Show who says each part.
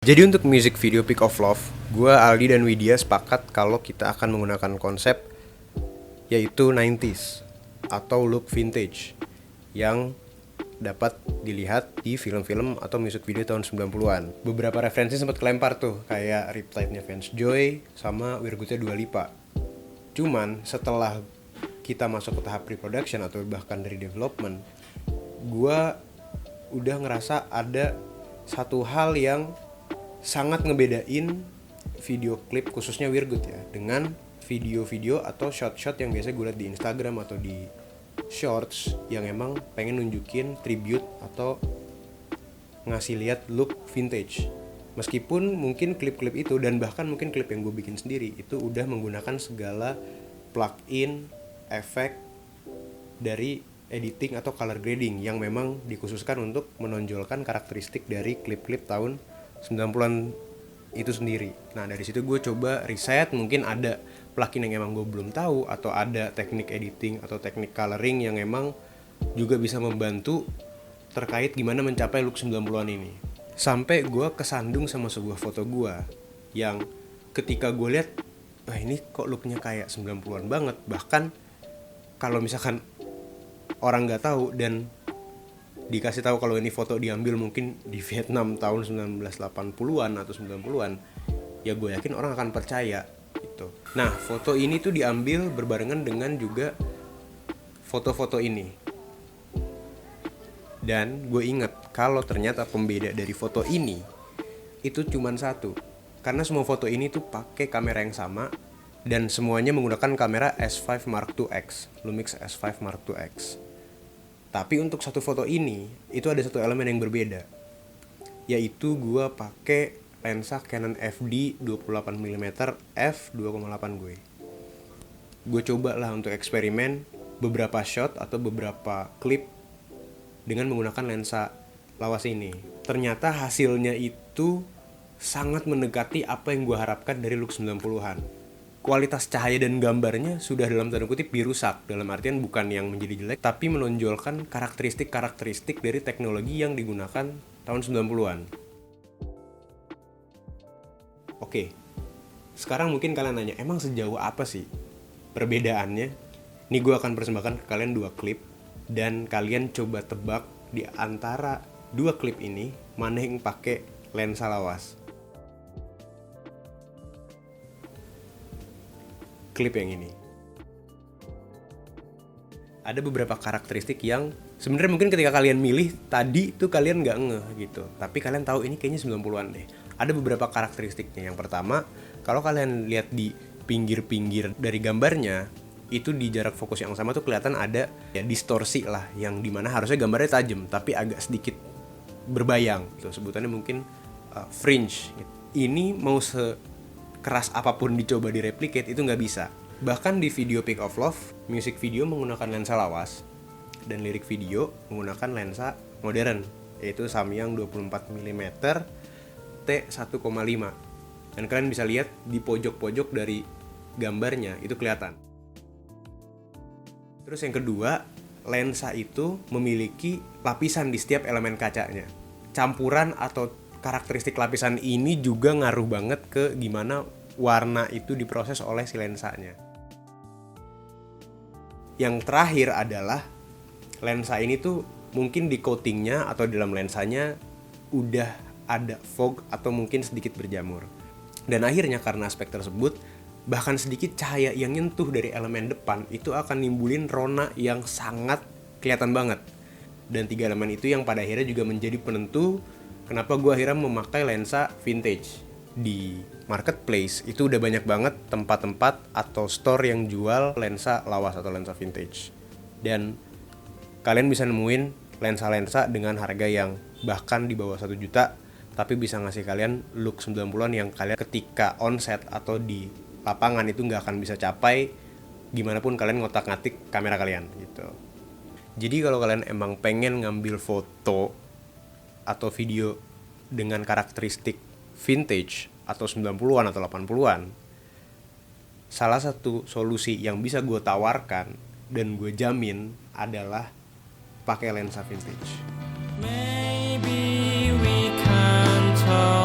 Speaker 1: Jadi untuk music video Pick of Love, gue, Aldi, dan Widya sepakat kalau kita akan menggunakan konsep yaitu 90s atau look vintage yang dapat dilihat di film-film atau music video tahun 90-an. Beberapa referensi sempat kelempar tuh, kayak Riptide-nya Vance Joy sama We're Good-nya Dua Lipa. Cuman setelah kita masuk ke tahap pre-production atau bahkan dari development, gue udah ngerasa ada satu hal yang sangat ngebedain video klip khususnya We're Good ya dengan video-video atau shot-shot yang biasa gue liat di Instagram atau di shorts yang emang pengen nunjukin tribute atau ngasih lihat look vintage. Meskipun mungkin klip-klip itu dan bahkan mungkin klip yang gue bikin sendiri itu udah menggunakan segala plug-in, efek dari editing atau color grading yang memang dikhususkan untuk menonjolkan karakteristik dari klip-klip tahun 90-an itu sendiri. Nah dari situ gue coba riset, mungkin ada plugin yang emang gue belum tahu atau ada teknik editing atau teknik coloring yang emang juga bisa membantu terkait gimana mencapai look 90-an ini. Sampai gue kesandung sama sebuah foto gue yang ketika gue lihat, wah ini kok looknya kayak 90-an banget. Bahkan kalau misalkan orang nggak tahu dan dikasih tahu kalau ini foto diambil mungkin di Vietnam tahun 1980-an atau 90-an, ya gue yakin orang akan percaya gitu. Nah, foto ini tuh diambil berbarengan dengan juga foto-foto ini. Dan gue inget kalau ternyata pembeda dari foto ini itu cuma satu. Karena semua foto ini tuh pakai kamera yang sama dan semuanya menggunakan kamera S5 Mark II X, Lumix S5 Mark II X. Tapi untuk satu foto ini, itu ada satu elemen yang berbeda. Yaitu gue pakai lensa Canon FD 28mm f2.8 gue. Gue coba lah untuk eksperimen beberapa shot atau beberapa klip dengan menggunakan lensa lawas ini. Ternyata hasilnya itu sangat mendekati apa yang gue harapkan dari look 90-an. Kualitas cahaya dan gambarnya sudah dalam tanda kutip dirusak. Dalam artian bukan yang menjadi jelek, tapi menonjolkan karakteristik-karakteristik dari teknologi yang digunakan tahun 90-an. Oke, sekarang mungkin kalian nanya, emang sejauh apa sih perbedaannya? Ini gue akan persembahkan ke kalian 2 klip, dan kalian coba tebak di antara 2 klip ini, mana yang pakai lensa lawas. Klip yang ini. Ada beberapa karakteristik yang sebenarnya mungkin ketika kalian milih tadi tuh kalian nggak ngeh gitu. Tapi kalian tahu ini kayaknya 90-an deh. Ada beberapa karakteristiknya. Yang pertama, kalau kalian lihat di pinggir-pinggir dari gambarnya, itu di jarak fokus yang sama tuh kelihatan ada ya distorsi lah, yang dimana harusnya gambarnya tajam tapi agak sedikit berbayang. Gitu. Sebutannya mungkin fringe. Gitu. Ini mau keras apapun dicoba direplicate itu nggak bisa. Bahkan di video Pick of Love, music video menggunakan lensa lawas dan lirik video menggunakan lensa modern, yaitu Samyang 24mm t1,5. Dan kalian bisa lihat di pojok-pojok dari gambarnya itu kelihatan. Terus yang kedua, lensa itu memiliki lapisan di setiap elemen kacanya. Campuran atau karakteristik lapisan ini juga ngaruh banget ke gimana warna itu diproses oleh si lensanya. Yang terakhir adalah lensa ini tuh mungkin di coatingnya atau dalam lensanya udah ada fog atau mungkin sedikit berjamur. Dan akhirnya karena aspek tersebut, bahkan sedikit cahaya yang nyentuh dari elemen depan itu akan nimbulin rona yang sangat kelihatan banget. Dan 3 elemen itu yang pada akhirnya juga menjadi penentu kenapa gue akhirnya memakai lensa vintage. Di marketplace itu udah banyak banget tempat-tempat atau store yang jual lensa lawas atau lensa vintage. Dan kalian bisa nemuin lensa-lensa dengan harga yang bahkan di bawah 1 juta, tapi bisa ngasih kalian look 90-an yang kalian ketika on set atau di lapangan itu nggak akan bisa capai gimana pun kalian ngotak-ngatik kamera kalian gitu. Jadi kalau kalian emang pengen ngambil foto atau video dengan karakteristik vintage atau 90-an atau 80-an, salah satu solusi yang bisa gue tawarkan dan gue jamin adalah pakai lensa vintage.
Speaker 2: Maybe we can talk.